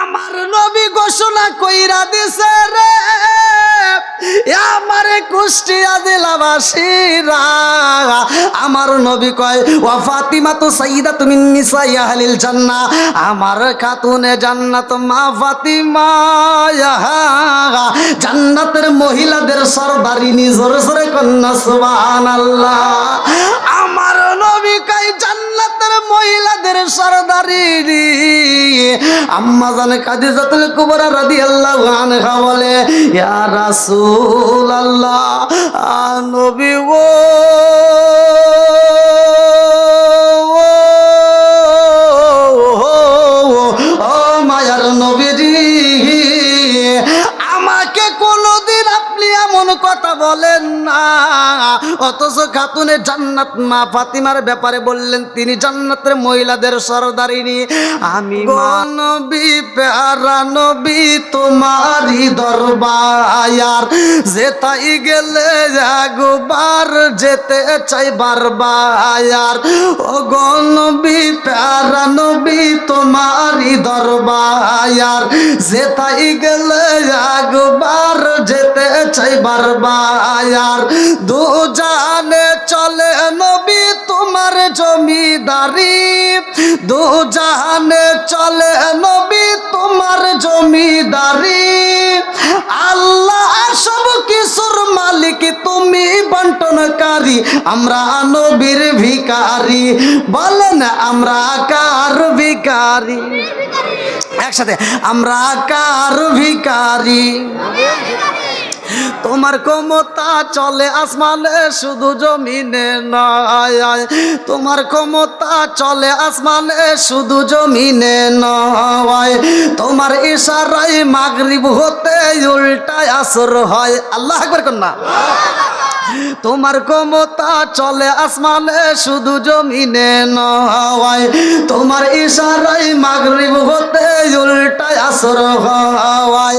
আমার নবী ঘোষণা কইরা দিছে রে আমারে কুষ্টিয়া জেলাবাসীরা, আমার নবী কয় ওয়া ফাতিমা তো সাইয়্যিদাতু মিন নিসাই আহলিল জান্নাহ, আমার খাতুনে জান্নাত মা ফাতিমা জান্নাতের মহিলাদের সরদারিনী। জোরে জোরে কন্যা সুবহানাল্লাহ। আমার নবী কয় জান্নাতের মহিলাদের সরদারিনী। আম্মা জানে খাদিজাতুল কুবরা রাদিয়াল্লাহু আনহা বলে ইয়া রাসূলুল্লাহ, নবী গো ও মায়ার নবীজি, আমাকে কোনদিন আপনি এমন কথা বলেন না, অথচ খাতুনে জান্নাত মা ফাতিমার ব্যাপারে বললেন তিনি জান্নাতের মহিলাদের সরদারিনী। আমি নবী প্যারা নবী তোমারই দরবার, যেতাই গেলে একবার যেতে চাই বারবার। ও গো নবী প্যারা নবী তোমারই দরবার, যেতাই গেলে একবার যেতে চাই বারবার। দু জাহানে চলে নবী তোমার জমিদারি, দু জাহানে চলে নবী তোমার জমিদারি। আল্লাহ সব কিছুর মালিক, তুমি বন্টনকারী, আমরা নবীর ভিখারি। বলেন আমরা কার ভিখারি? একসাথে আমরা কার ভিখারি? তোমার ক্ষমতা চলে আসমানে শুধু জমিনে নয়, তোমার ক্ষমতা চলে আসমানে শুধু জমিনে নয়। তোমার ইশারায় মাগরিব হতে উল্টায় আসর হয়। আল্লাহু আকবার কন্যা। তোমার ক্ষমতা চলে আসমানে শুধু জমিনে নয়, তোমার ইশারায় মাগরিব হতে উল্টায় আসর হয়।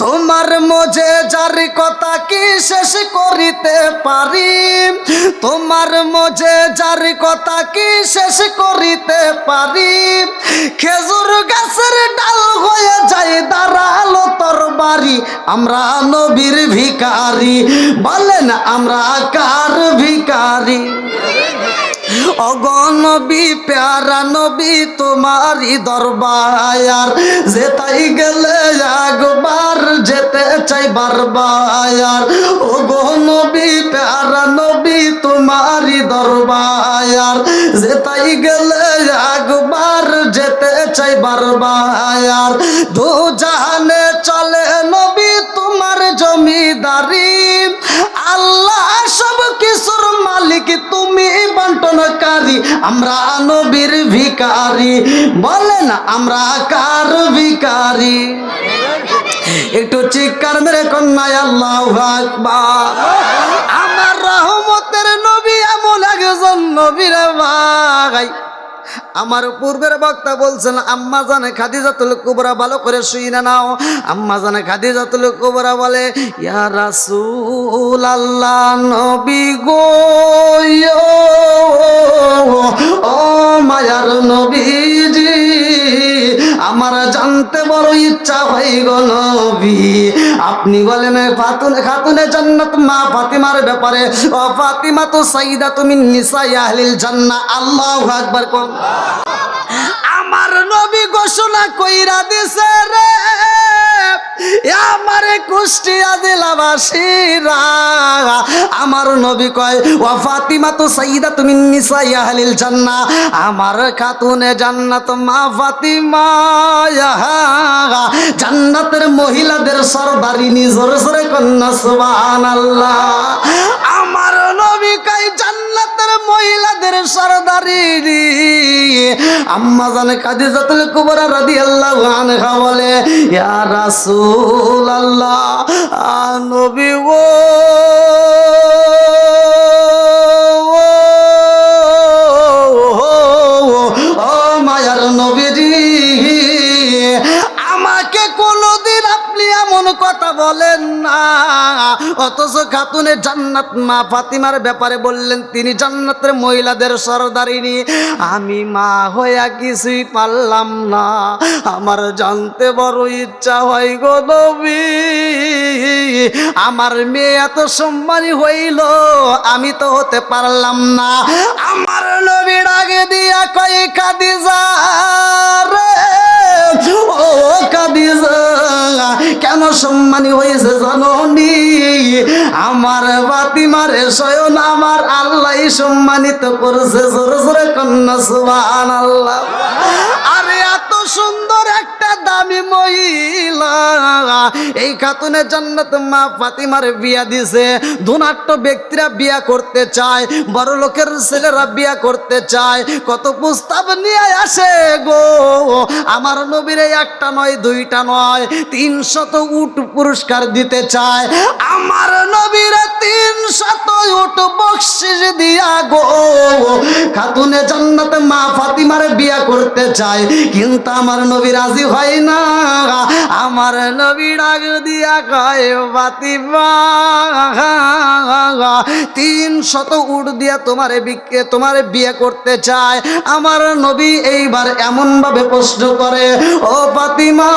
তোমার মুজিজার কথা কি শেষ করিতে পারি, তোমার মুজিজার কথা কি শেষ করিতে পারি। খেজুর গাছের ডাল হয়ে যায় দাঁড়ালো তরবারি, আমরা নবীর ভিখারি। বলেন আমরা কার ভিখারি? অগনবী প্যারা নবী তোমারই দরবার, যেতাই গেলে একবার যেতে চাই বারবার। অগনবী প্যারা নবী তোমারই দরবার, যেতাই গেলে একবার যেতে চাই বারবার। দু জাহানে চলে নবী তোমার জমিদারি, আল্লাহ সব কিছুর মালিক, তুমি বন্টনকারী, আমরা নবীর ভিখারি। বলেন আমরা কার ভিখারি? একটু চিৎকার মেরে কন্যায় আল্লাহু আকবার। আমার রহমতের নবী এমন একজন নবী রে ভাই, আমার পূর্বের বক্তা বলছেন আম্মা জানে খাদিজাতুল কুবরা, ভালো করে শুনে নাও। আম্মা জানে খাদিজাতুল কুবরা বলে ইয়া রাসূলুল্লাহ, নবী গো ও মায়ার নবীজি, আমার জানতে বড় ইচ্ছা হয় গো নবী, আপনি বলেন খাতুনে জান্নাত মা ফাতিমার ব্যাপারে। ও ফাতিমা তো সাইয়্যিদাতু মিন নিসাই আহলিল জান্নাহ। আল্লাহু আকবার কোন। আমার নবী ঘোষণা কইরা দিছে রে আমারে কুষ্টিয়া জেলাবাসীরা, আমার নবী কয় ওয়া ফাতিমা তো সাইয়্যিদাতু মিন নিসাই আহলিল জান্নাহ, আমার খাতুনে জান্নাত মা ফাতিমা জান্নাতের মহিলাদের সরদারিনী। জোরে জোরে কন্যা সুবহানাল্লাহ। আমার নবী কয় জান্নাতের মহিলাদের সরদারিনী। আম্মা জানে খাদিজাতুল কুবরা রাদিয়াল্লাহু আনহা বলে ইয়া রাসূলুল্লাহ, নবী গো ও মায়ার নবীজি, আমাকে কোনদিন আপনি এমন কথা বলেন না, অথচ খাতুনে জান্নাত মা ফাতিমার ব্যাপারে বললেন তিনি জান্নাতের মহিলাদের সরদারিনী। আমি মা হইয়া কিছুই পারলাম না, আমার জানতে বড় ইচ্ছা হয় গো নবী, আমার মেয়ে এত সম্মানী হইল, আমি তো হতে পারলাম না। আমার নবীর আগে দিয়া কই খাদিজা রে, ও খাদিজা কেন সম্মানী হয়েছে জানোনি? আমার ফাতিমারে স্বয়ং আমার আল্লাহ সম্মানিত করেছে। জোরে জোরে কন্যা সুবহানাল্লাহ। আরে এত সুন্দর একটা দামি মহিলা এই খাতুনে জান্নাত মা ফাতিমার বিয়া দিছে। ধনাঢ্য ব্যক্তিরা বিয়া করতে চায়, বড় লোকের ছেলেরা বিয়া করতে চায়, কত প্রস্তাব নিয়ে আসে গো। আমার নবীর একটা নয় দুইটা নয় 300 উট পুরস্কার দিতে চায়। আমার নবীর 300 উট বকশিশ দিয়া গো খাতুনে জান্নাত মা ফাতিমার বিয়া করতে চায়, কিন্তু আমার নবী রাজি হয় না। আমার নবী ডাক দিয়া কয় ফাতিমা 300 উট দিয়া তোমারে বিয়ে করতে চায়। আমার নবী এইবার এমন ভাবে প্রশ্ন করে, ও ফাতিমা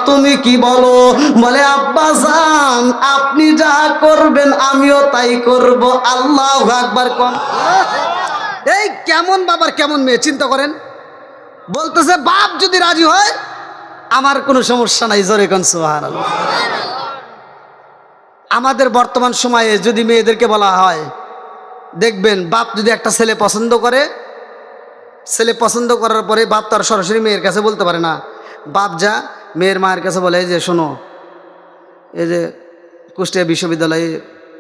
তুমি কি বলো? বলে আব্বা জান আপনি যা করবেন আমিও তাই করব। আল্লাহু আকবার। কোন এই কেমন বাবার কেমন মেয়ে চিন্তা করেন। বলতেছে বাপ যদি রাজি হয় আমার কোনো সমস্যা নাই। জোরে কোন সুবহানাল্লাহ। আমাদের বর্তমান সময়ে যদি মেয়েদেরকে বলা হয়, দেখবেন বাপ যদি একটা ছেলে পছন্দ করে, ছেলে পছন্দ করার পরে বাপ তার সরাসরি মেয়ের কাছে বলতে পারে না। বাপ যা মেয়ের মায়ের কাছে বলে যে শোনো, এই যে কুষ্টিয়া বিশ্ববিদ্যালয়ে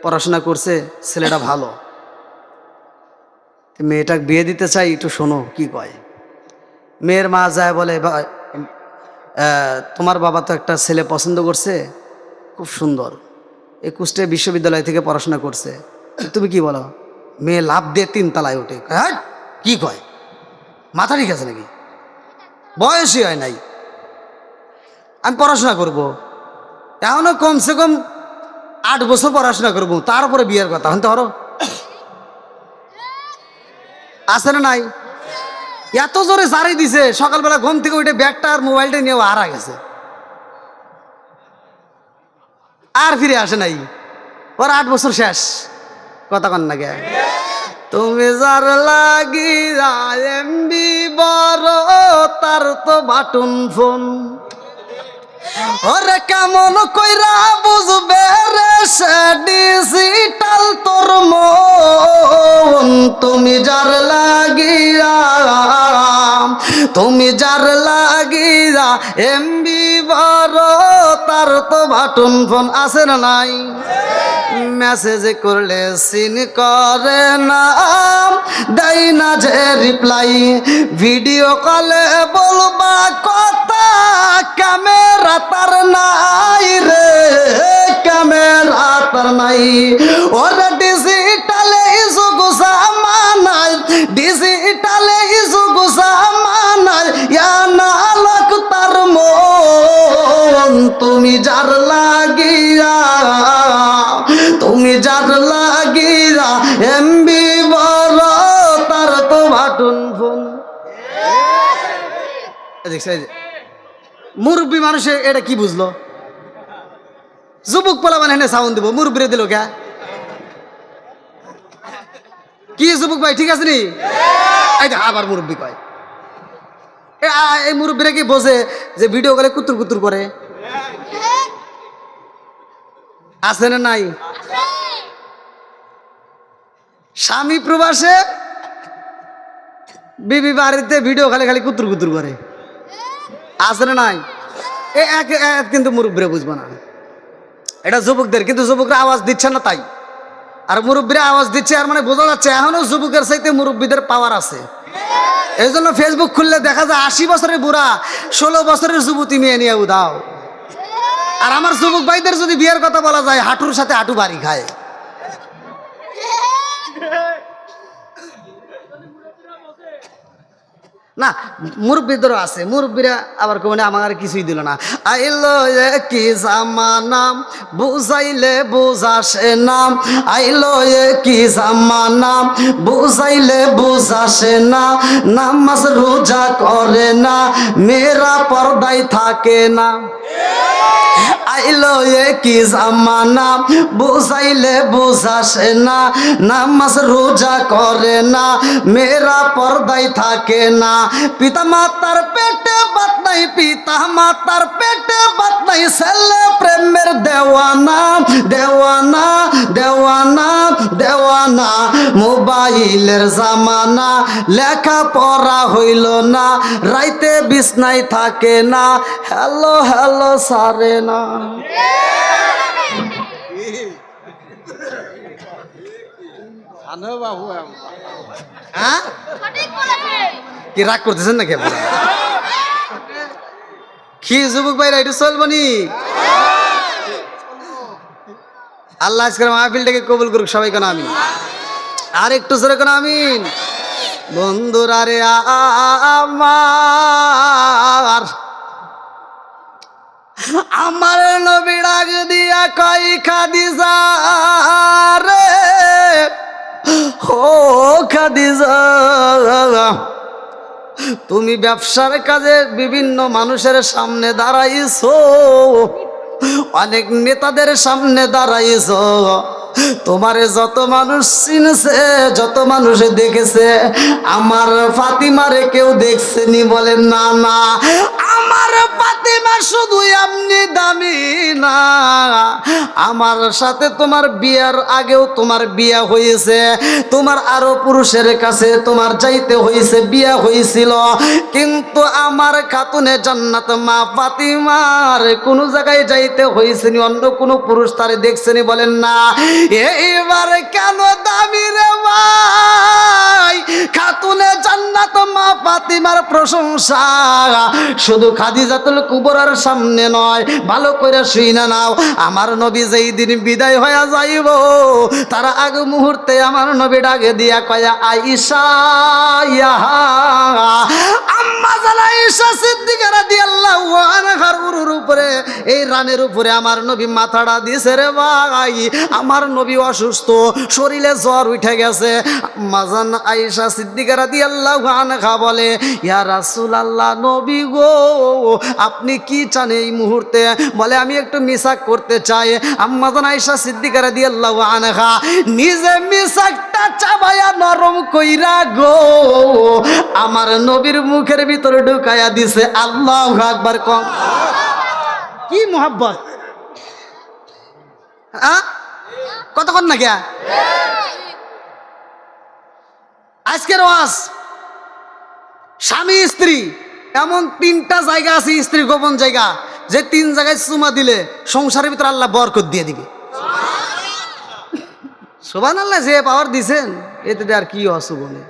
পড়াশোনা করছে, ছেলেটা ভালো, মেয়েটা বিয়ে দিতে চাই, একটু শোনো কি কয়। মেয়ের মা যায় বলে তোমার বাবা তো একটা ছেলে পছন্দ করছে, খুব সুন্দর, এই কুষ্টিয়া বিশ্ববিদ্যালয় থেকে পড়াশোনা করছে, তুমি কি বলো? মেয়ে লাভ দিয়ে 3 তলায় ওঠে। হ্যাঁ কি কয়? মাথা ঠিক আছে নাকি? বয়সই হয় নাই, আমি পড়াশোনা করব, এখনো কমসে কম 8 বছর পড়াশোনা করবো, তারপরে বিয়ের কথা হতে পারো। আছে না নাই? এত জোরে জারি দিছে, সকালবেলা ঘুম থেকে উঠে ব্যাগটা আর মোবাইলটা নিয়ে হারা গেছে, আর ফিরে আসে নাই। ওর 8 বছর শেষ। কথা কন না গে? তুমি যার লাগি এমবি বড়, তার তো বাটন ফোন। ওরে কেমন কইরা বুঝবে রে সে ডিজিটাল তোর মন। তুমি যার লাগিয়া, তুমি যার লাগিয়া এমবি বড়, তার তো বাটন ফোন। আছে না নাই? মেসেজ করলে সিন করে না, দেয় না যে রিপ্লাই, ভিডিও কলে বলবা কথা, ক্যামেরা তার নাই রে, ক্যামেরা তার নাই। ওরা ডিজিটালে যুগ জামানায়, ডিজিটালে যুগ জামানায় না লোক তার মন। তুমি যার লাগিয়া, তুমি যার লাগিয়া এমবি বড়, তার তো বাটন ফোন। মুরব্বী মানুষে এটা কি বুঝলো? যুবক পোলা মানে সাউন্ড দিব, মুরব্বীরে দিল কে? কি যুবক ভাই ঠিক আছে নি? আবার মুরব্বী কয়। এই মুরব্বীরা কি বোঝে যে ভিডিও কলে কুতুর কুতুর করে? আছে না নাই? স্বামী প্রবাসে, বিবি বাড়িতে ভিডিও খালি খালি কুতুর কুতুর করে। আছে না নাই? কিন্তু মুরব্বীরা বুঝবো না, এটা যুবকদের। কিন্তু যুবকরা আওয়াজ দিচ্ছে না তাই, আর মুরব্বীরা আওয়াজ দিচ্ছে, আর মানে বোঝা যাচ্ছে এখনো যুবকের চাইতে মুরব্বীদের পাওয়ার আছে। এই জন্য ফেসবুক খুললে দেখা যায় 80 বছরের বুড়া 16 বছরের যুবতী মেয়ে নিয়ে উদাও। আর আমার যুবক ভাইদের যদি বিয়ের কথা বলা যায়, হাঁটুর সাথে হাঁটু বাড়ি খায়। না, মুরব্বীদেরও আছে, মুরব্বীরা আবার কোনে আমার কিছুই দিল না। আইলো কি জামানা বুঝাইলে বুঝাসে না, আইলো কি জামানা বুঝাইলে বুঝাসে না, নামাজ রোজা করে না, মেয়েরা পর্দায় থাকে না। আইলো কি জামানা বুঝাইলে বুঝাসে না, নামাজ রোজা করে না, মেয়েরা পর্দায় থাকে না। পিতা মাতার পেটে বাত নাই, পিতা মাতার পেটে বাত নাই, ছেলে প্রেমের দেওয়ানা দেওয়ানা দেওয়ানা দেওয়ানা। মোবাইলের জামানা, লেখা পড়া হইল না, রাইতে বিছনায় থাকে না, হ্যালো হ্যালো সারে না। হ্যাঁ কি রাগ করতেছেন নাকি আপনারা? কি যুবক ভাইরা একটু চলবনি? আল্লাহ আজকের মাহফিলটাকে কবুল করুক সবাই, কেন আমিন। আর একটু জোরে কেন আমিন। বন্ধুরা রে আমার, আমার নবী ডাক দিয়া কই খাদিজা রে, ও খাদিজা, তুমি ব্যবসার কাজে বিভিন্ন মানুষের সামনে দাঁড়াইছো, অনেক নেতাদের সামনে দাঁড়াইছো, তোমারে যত মানুষ চিনছে, যত মানুষ দেখেছে, আমার ফাতিমারে কেউ দেখছেনি? বলেন না না। আমার ফাতিমা শুধু এমনি দামি না, আমার সাথে তোমার বিয়ার আগেও তোমার বিয়া হয়েছে, তোমার আরো পুরুষের কাছে তোমার যাইতে হয়েছে, বিয়া হয়েছিল, কিন্তু আমার খাতুনে জান্নাত মা ফাতিমার কোন জায়গায় যাইতে হয়েছে নি, অন্য কোন পুরুষ তারে দেখছেনি? বলেন না। এইবার কেন দামি রে ভাই, খাতুনে জান্নাত মা ফাতিমার প্রশংসা শুধু খাদিজাতুল কুবরার সামনে নয়, ভালো করে শুইনা নাও। আমার নবী যেই দিন বিদায় হয়ে যাইব, তার আগ মুহূর্তে আমার নবী ডাকে দিয়া কয় আয়েশা, আম্মা জানা আয়েশা সিদ্দিকা রাদিয়াল্লাহু আনহার উরুর উপরে, এই রানের উপরে আমার নবী মাথাটা দিছে রে ভাই। আমার নবী অসুস্থ, শরীরে জ্বর উঠে গেছে। আম্মা জানা আয়েশা সিদ্দিকা রাদিয়াল্লাহু আনহা বলে, ইয়া রাসূলুল্লাহ, নবী গো আপনি কি চান এই মুহূর্তে? বলে আমি একটু মিসাক করতে চাই। আম্মা জানা আয়েশা সিদ্দিকা রাদিয়াল্লাহু আনহা নিজে মিসাকটা চাবায়া নরম কইরা গো আমার নবীর মুখের ভিতরে ঢুকায়া দিছে। আল্লাহু আকবার। কম কি মোহাব্বত, কতক্ষণ না গিয়া আজকের ওয়াজ, স্বামী স্ত্রী এমন তিনটা জায়গা আছে, স্ত্রীর গোপন জায়গা, যে তিন জায়গায় চুমা দিলে সংসারের ভিতরে আল্লাহ বরকত দিয়ে দিবে। সুবহানাল্লাহ, যে পাওয়ার দিছেন এতে আর কি অসুবনে।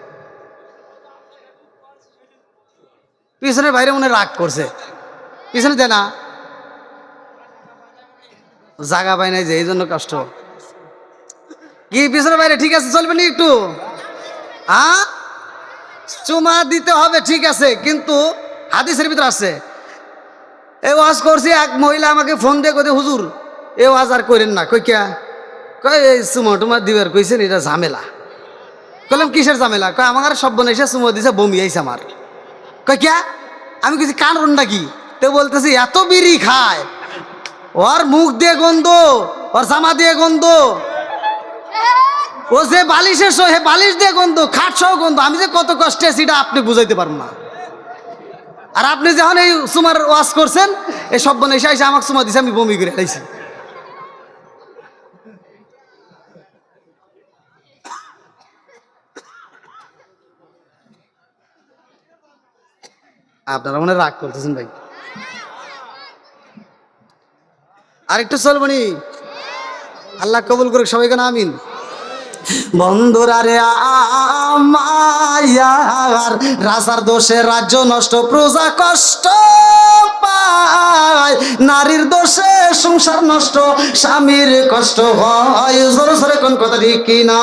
পিছনের বাইরে মনে রাগ করছে, পিছনে দেয় না, জায়গা পায় নাই যে, এই জন্য কষ্ট। কি পিছনের বাইরে ঠিক আছে, চলবে না একটু? চুমা দিতে হবে ঠিক আছে, কিন্তু হাদিসের ভিতরে আছে। এই ওয়াজ করছি, এক মহিলা আমাকে ফোন দিয়ে কই, হুজুর এই ওয়াজ আর করেন না। কই কে? কই এই চুমা টুমা দিবার কইছেন, এটা ঝামেলা। কইলাম কিসের ঝামেলা? কয় আমার সব বনাইছে, চুমা দিছে, বমি আইছে আমার। কই কে? আমি কিছু কারণ নাকি? তো বলতেছি এত বিড়ি খায়, ওর মুখ দিয়ে গন্ধ, ওর জামা দিয়ে গন্ধ, ও যে বালিশের সহে বালিশ দিয়ে গন্ধ, খাট সহ গন্ধ। আমি যে কত কষ্টে আছি এটা আপনি বুঝাইতে পারবেন না। আর আপনি যখন এই চুমার ওয়াজ করছেন, এই সব বনে এসে আমাকে চুমা দিছে, আমি বমি করে খাইছি। আপনারা মনে রাগ করতেছেন ভাই, আর একটু চলবনি। আল্লাহ কবুল করুক সবাই, কেন আমিন। বন্ধুরা রে আমার, রাজার দোষে রাজ্য নষ্ট, প্রজা কষ্ট পায়, নারীর দোষে সংসার নষ্ট, স্বামীর কষ্ট হয়। জোরে জোরে কোন কথা ঠিক কিনা?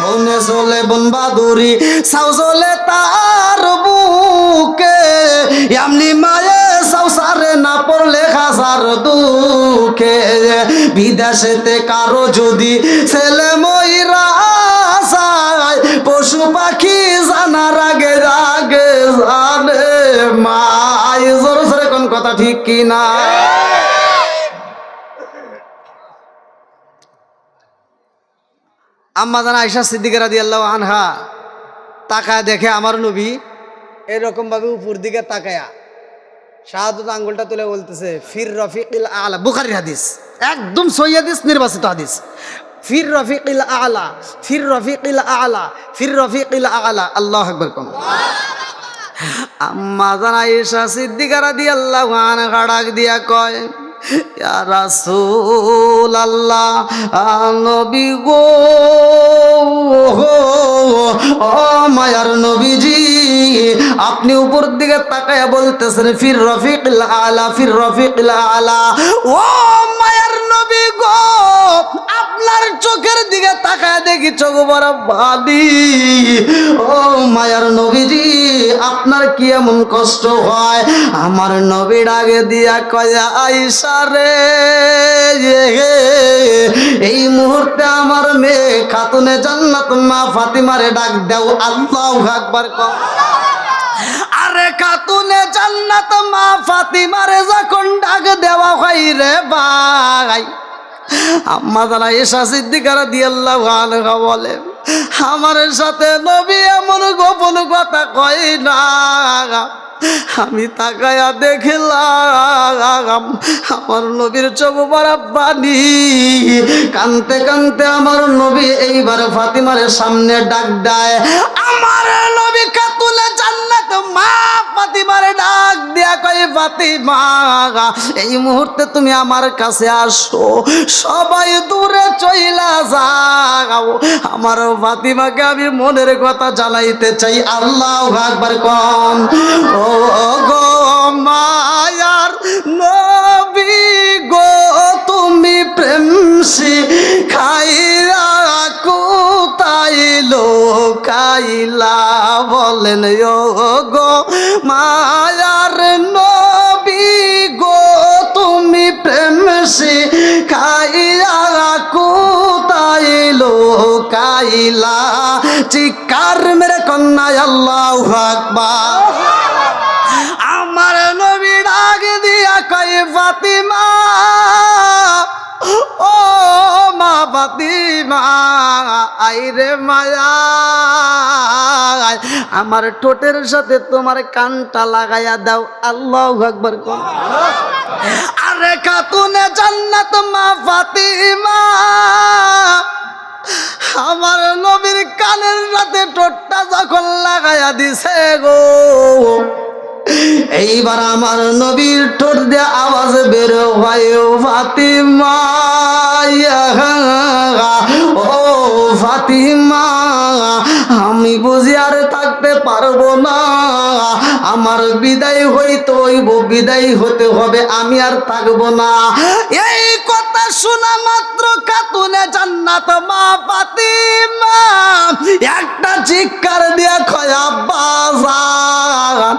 বনে চলে বন বাদুরি, সাউ চলে তার বুকে এমনি মায়ে সংসারে না পড়লে খাসার দুঃখে বিদেশেতে কারো যদি ছেলে ময়রা যায় পশু পাখি জানার আগে আগে জানে মাই জোর জোরে কোন কথা ঠিক কিনা আম্মা জান আয়েশা সিদ্দিকা রাদিয়াল্লাহু আনহা তাকায় দেখে আমার নবী এরকম ভাবে উপর দিকে তাকায়া শাহাদাত আঙ্গুলটা তুলে বলতেছে ফির রফিকিল আলা বুখারীর হাদিস একদম সহিহ হাদিস নির্বাচিত হাদিস ফির রফিকিল আলা ফির রফিকিল আলা ফির রফিকিল আলা আল্লাহু আকবার কোন আম্মা জান আয়েশা সিদ্দিকা রাদিয়াল্লাহু আনহা ডাক দিয়া কয় ইয়া রাসূলুল্লাহ নবী গো ও মায়ার নবীজি আপনি উপর দিকে তাকায়া বলতেছেন ফির রফিকিল আলা ফির রফিকিল আলা ও মায়ার নবী গো আপনার চোখের দিকে তাকায় দেখি চোখ বড় ভালি ও মায়ার নবীজি আপনার কি এমন কষ্ট হয় আমার নবী ডাকে দিয়া কয় আয়েশা রে এই মুহূর্তে আমার মেয়ে খাতুনে জান্নাত মা ফাতিমারে ডাক দাও আল্লাহু আকবার কও আরে খাতুনে জান্নাত মা ফাতিমারে যখন ডাক দেওয়া হয় রে ভাই আম্মা জান আয়েশা সিদ্দিকা রাদিয়াল্লাহু আনহা বলে আমার সাথে নবী এমন গোপন কথা কয় না আমি তাকায়া দেখলাম আমার নবীর চোখ বড় পানি কানতে কানতে আমার নবী এইবার ফাতিমার সামনে ডাক দেয় আমার নবী খাতুনে জান্নাত মা ফাতিমার ডাক দিয়া কয় ফাতিমা এই মুহূর্তে তুমি আমার কাছে আসো সবাই দূরে চইলা যাও আমার ফাতিমাকে আমি মনের কথা জানাইতে চাই আল্লাহু আকবার কোন ও গো মায়ার নবী গো তুমি প্রেম শিখাইয়া কোথায় লোকাইলা বলেন ও গো মায়ার নবী গো তুমি প্রেম শিখাইয়া কোথায় লোকাইলা চিৎকার মেরে কন্যা আল্লাহু আকবার আমার নবী ডাক দিয়া কয় ফাতিমা ও মা ফাতিমা আইরে মায়া আমার ঠোঁটের সাথে তোমার কানটা লাগাইয়া দাও আল্লাহু আকবার কোন আরে খাতুনে জান্নাত মা ফাতিমা আমার নবীর কানের সাথে ঠোঁটটা যখন লাগাইয়া দিছে গো এইবার আমার নবীর ঠোঁট দিয়ে আওয়াজ বের হয় ও ফাতিমা ও ফাতিমা আমি বুঝি আর থাকতে পারবো না আমার বিদায় হইতে হইব বিদায় হতে হবে আমি আর থাকবো না এই কথা শোনা মাত্র খাতুনে জান্নাত মা ফাতিমা একটা চিৎকার দিয়া কয় আব্বা জান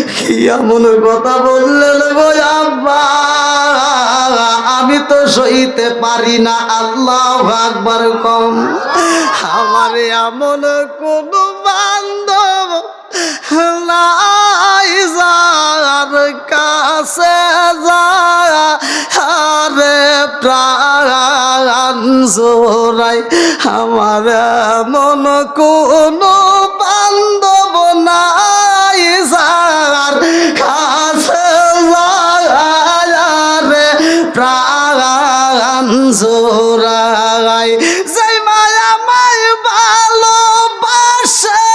কি এমন কথা বললেন গো আব্বা আমি তো সইতে পারি না আল্লাহু আকবার কম আমার এমন কোন বান্ধব নাই যার কাছে আরে প্রাণ জোড়াই আমার এমন কোন বান্ধব নাই যার কাছে রে প্রাণ জোড়াই যে মায়া মাই ভালোবাসে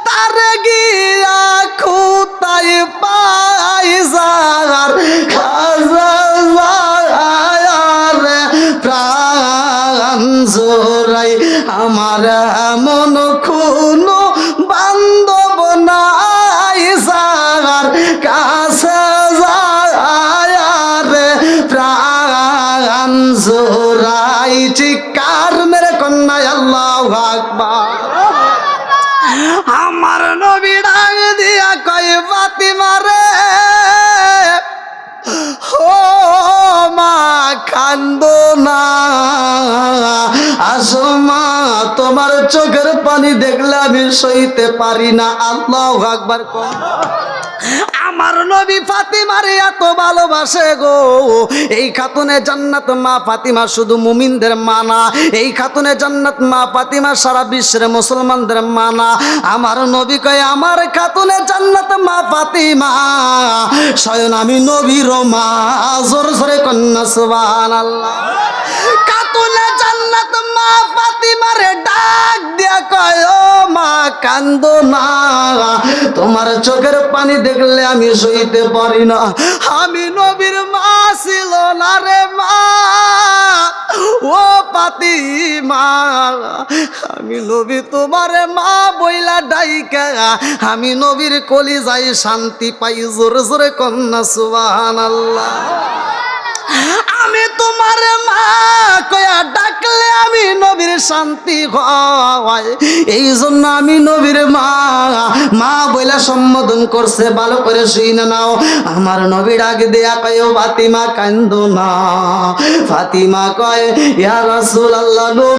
তার গিয়া খুতাই পাই যার খাজা রে প্রাণ জোড়াই আমার এমন কোনো বান্ধব নাই যার কাছে রে প্রাণ জোড়াই চিৎকার মেরে কন্যা আল্লাহু আকবার আমার নবী ডাক দিয়া কয় ফাতিমা রে, ও মা কান্দো না, আসো মা, তোমার চোখের পানি দেখলে আমি সইতে পারি না। আল্লাহু আকবার। আমার নবী ফাতিমারে এত ভালোবাসে গো। এই খাতুনে জান্নাত মা ফাতিমা শুধু মুমিনদের মা না, এই খাতুনে জান্নাত মা ফাতিমা সারা বিশ্বের মুসলমানদের মা না। আমার নবী কয় আমার খাতুনে জান্নাত মা ফাতিমা স্বয়ং আমি নবীর মা। জোর জোরে কন্যা সুবহানাল্লাহ। খাতুনে জান্নাত মা ফাতিমারে ডাক দিয়া কয় ও মা কান্দো না, তোমার চোখের পানি দেখলে আমি সইতে পারি না। আমি নবীর মা ছিল না রে মা, ও ফাতিমা, আমি নবী তোমার মা বইলা ডাইকা আমি নবীর কলিজায় শান্তি পাই। জোরে জোরে কন্যা সুবহানাল্লাহ। আমি তোমার মা কয়া ডাকলে আমি নবীর শান্তি হয়, এই জন্য আমি নবীর মা মা বইলা সম্বোধন করছে। ভালো করে শুইনা নাও। আমার নবী ডাক দেয়া কয় ও ফাতিমা কান্দো না। ফাতিমা কয় ইয়া রাসূলুল্লাহ,